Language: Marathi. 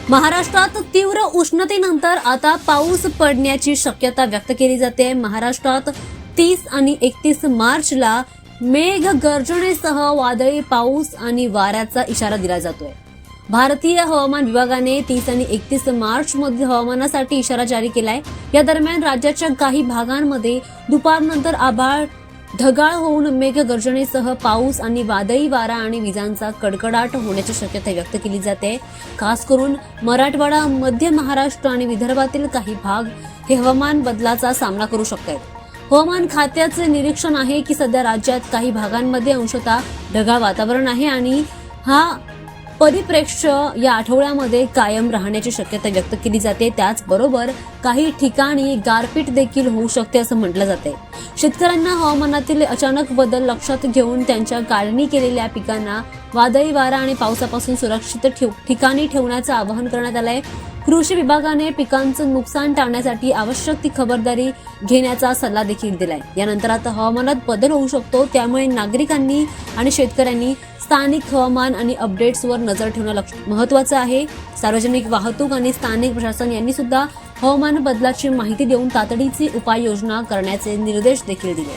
महाराष्ट्रात तीव्र उष्णतेनंतर आता पाऊस पडण्याची शक्यता व्यक्त केली जाते। महाराष्ट्रात 30 आणि 31 मार्चला मेघ गर्जनेसह वादळी पाऊस आणि वाऱ्याचा इशारा दिला जातोय। भारतीय हवामान विभागाने 30 आणि 31 मार्चमध्ये हवामानासाठी इशारा जारी केलाय। या दरम्यान राज्याच्या काही भागांमध्ये दुपारनंतर आभाळ ढगाळ होऊन मेघगर्जनेसह पाऊस आणि वादळी वारा आणि विजांचा कडकडाट होण्याची शक्यता व्यक्त केली जाते। खास करून मराठवाडा, मध्य महाराष्ट्र आणि विदर्भातील काही भाग हे हवामान बदलाचा सामना करू शकतात। हवामान खात्याचे निरीक्षण आहे की सध्या राज्यात काही भागांमध्ये अंशतः ढगाळ वातावरण आहे आणि हा परिप्रेक्ष्य या आठवड्यामध्ये कायम राहण्याची शक्यता व्यक्त केली जाते। त्याचबरोबर काही ठिकाणी गारपीट देखील होऊ शकते असं म्हटलं जाते। शेतकऱ्यांना हवामानातील अचानक बदल लक्षात घेऊन त्यांच्या काढणी केलेल्या पिकांना वादळी वारा आणि पावसापासून सुरक्षित ठिकाणी ठेवण्याचं आवाहन करण्यात आलंय। कृषी विभागाने पिकांचं नुकसान टाळण्यासाठी आवश्यक ती खबरदारी घेण्याचा सल्ला देखील दिलाय। यानंतर आता हवामानात बदल होऊ शकतो, त्यामुळे नागरिकांनी आणि शेतकऱ्यांनी स्थानिक हवामान आणि अपडेट्सवर नजर ठेवणं महत्त्वाचं आहे। सार्वजनिक वाहतूक आणि स्थानिक प्रशासन यांनी सुद्धा हवामान बदलाची माहिती देऊन तातडीची उपाययोजना करण्याचे निर्देश देखील दिले।